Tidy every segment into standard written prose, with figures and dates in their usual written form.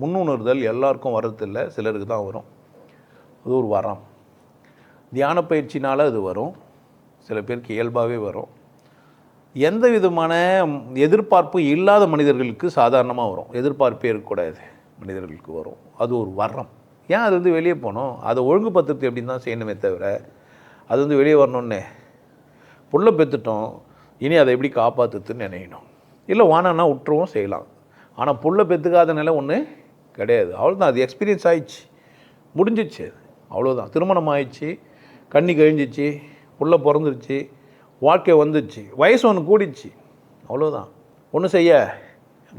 முன்னுணர்தல் எல்லாருக்கும் வர்றதில்லை, சிலருக்கு தான் வரும். அது ஒரு வரம். தியான பயிற்சினால் அது வரும், சில பேருக்கு இயல்பாகவே வரும். எந்த விதமான எதிர்பார்ப்பு இல்லாத மனிதர்களுக்கு சாதாரணமாக வரும். எதிர்பார்ப்பே இருக்கக்கூடாது மனிதர்களுக்கு வரும். அது ஒரு வரம். ஏன் அது வந்து வெளியே போகணும்? அதை ஒழுங்குபடுத்துறது எப்படின்னு தான் செய்யணுமே தவிர, அது வந்து வெளியே வரணுன்னே புள்ள பெற்றுட்டோம், இனி அதை எப்படி காப்பாற்றுறதுன்னு நினைக்கணும். இல்லை வானான்னா விட்டுருவோம், செய்யலாம். ஆனால் புள்ள பெற்றுக்காத நிலை ஒன்று கிடையாது. அவ்வளோதான், அது எக்ஸ்பீரியன்ஸ் ஆயிடுச்சு, முடிஞ்சிச்சு, அவ்வளோதான். திருமணம் ஆயிடுச்சு, கண்ணி கழிஞ்சிச்சு, புள்ள பிறந்துருச்சு, வாழ்க்கை வந்துடுச்சு, வயசு ஒன்று கூடிடுச்சு, அவ்வளோதான். ஒன்றும் செய்ய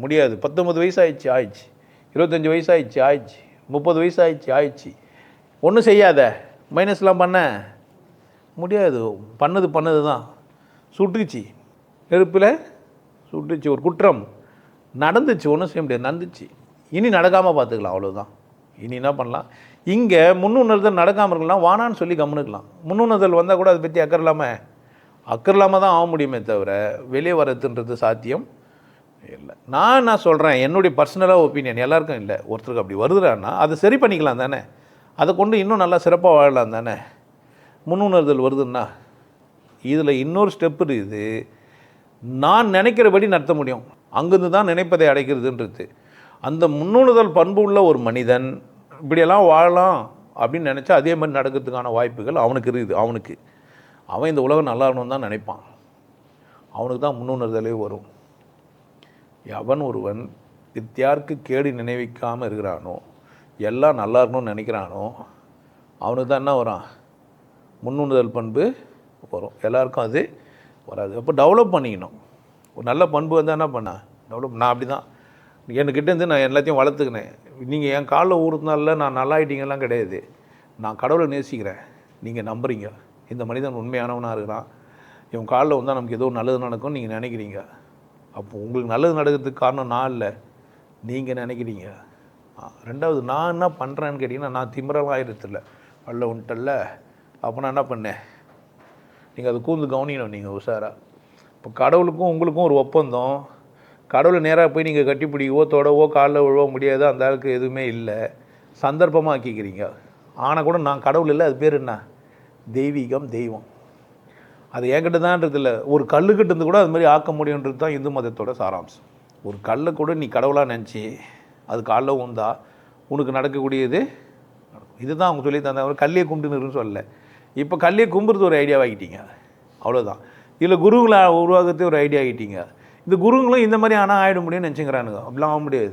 முடியாது. 19 வயசு ஆயிடுச்சு, ஆயிடுச்சு. 25 வயசு ஆயிடுச்சு, ஆயிடுச்சு. 30 வயசு ஆயிடுச்சு, ஆயிடுச்சு. ஒன்றும் செய்யாத, மைனஸ்லாம் பண்ண முடியாது. பண்ணது தான். சுட்டுச்சு, நெருப்பில் சுட்டுச்சு. ஒரு குற்றம் நடந்துச்சு, ஒன்றும் செய்ய முடியாது, நடந்துச்சு. இனி நடக்காமல் பார்த்துக்கலாம், அவ்வளோதான். இனி என்ன பண்ணலாம்? இங்கே முன்னுணர்தல் நடக்காமல் இருக்கலாம், வானான்னு சொல்லி கம்முனுக்கலாம். முன்னுணர்தல் வந்தால் கூட அதை பற்றி அக்கறை இல்லாமல் தான் ஆக முடியுமே தவிர வெளியே வரதுன்றது சாத்தியம் இல்லை. நான் என்ன சொல்கிறேன், என்னுடைய பர்சனலாக ஒப்பீனியன், எல்லாருக்கும் இல்லை. ஒருத்தருக்கு அப்படி வருதுறான்னா அதை சரி பண்ணிக்கலாம் தானே, அதை கொண்டு இன்னும் நல்லா சிறப்பாக வாழலாம் தானே. முன்னுணர்தல் வருதுன்னா இதில் இன்னொரு ஸ்டெப்பு இருக்குது. நான் நினைக்கிறபடி நடத்த முடியும், அங்கேருந்து தான் நினைப்பதை அடைக்கிறதுன்றது. அந்த முன்னுணர்தல் பண்பு உள்ள ஒரு மனிதன் இப்படியெல்லாம் வாழலாம் அப்படின்னு நினச்சா அதே மாதிரி நடக்கிறதுக்கான வாய்ப்புகள் அவனுக்கு இருக்குது. அவன் இந்த உலகம் நல்லா இருக்கணும்னு தான் நினைப்பான். அவனுக்கு தான் முன்னுணர்தலே வரும். எவன் ஒருவன் வித்தியாருக்கு கேடு நினைவிக்காமல் இருக்கிறானோ, எல்லாம் நல்லா இருக்கணும்னு நினைக்கிறானோ, அவனுக்கு தான் என்ன வரான்? முன்னுணர்தல் பண்பு வரும். எல்லாருக்கும் அது வராது. அப்போ டெவலப் பண்ணிக்கணும். ஒரு நல்ல பண்பு வந்தால் என்ன பண்ண டெவலப். நான் அப்படி தான் என்கிட்டேருந்து நான் எல்லாத்தையும் வளர்த்துக்கினேன். நீங்கள் என் காலில் ஊறுறதுனால நான் நல்லா ஆகிட்டீங்கலாம் கிடையாது. நான் கடவுளை நேசிக்கிறேன், நீங்கள் நம்புறீங்க, இந்த மனிதன் உண்மையானவனாக இருக்கிறான், இவன் காலில் வந்தால் நமக்கு ஏதோ நல்லது நடக்கும்னு நீங்கள் நினைக்கிறீங்க. அப்போ உங்களுக்கு நல்லது நடக்கிறதுக்கு காரணம் நான் இல்லை, நீங்கள் நினைக்கிறீங்க. ரெண்டாவது, நான் என்ன பண்ணுறேன்னு கேட்டிங்கன்னா, நான் திமிரெல்லாம் ஆயிடுறதில்ல, அல்ல உன்ட்டல்ல. அப்போ நான் என்ன பண்ணேன், நீங்கள் அதை கூர்ந்து கவனிக்கணும். நீங்கள் உஷாராக. இப்போ கடவுளுக்கும் உங்களுக்கும் ஒரு ஒப்பந்தம். கடவுளை நேராக போய் நீங்கள் கட்டிப்பிடிக்கவோ தொடவோ காலில் விழவோ முடியாது, அந்த ஆளுக்கு எதுவுமே இல்லை. சந்தர்ப்பமாக ஆக்கிக்கிறீங்க. ஆனால் கூட நான் கடவுள் இல்லை, அது பேர் என்ன? தெய்வீகம், தெய்வம். அது என்கிட்ட தான்ன்றது இல்லை, ஒரு கல்லுக்கிட்ட இருந்து கூட அது மாதிரி ஆக்க முடியுன்றது தான் இந்து மதத்தோட சாராம்சம். ஒரு கல்லை கூட நீ கடவுளாக நினச்சி அது காலில் ஊந்தா உனக்கு நடக்கக்கூடியது இதுதான் அவங்க சொல்லி தந்தாங்க. ஒரு கல்லையை கும்பிட்டுன்னு சொல்லலை. இப்போ கல்லையை கும்புறது ஒரு ஐடியா ஆகிட்டீங்க, அவ்வளோதான். இதில் குருங்களை உருவாக்கத்தே ஒரு ஐடியா ஆகிட்டீங்க. இந்த குருங்களும் இந்த மாதிரி ஆனால் ஆகிட முடியும்னு நினச்சிக்கிறானுங்க. அப்படிலாம் ஆக முடியாது.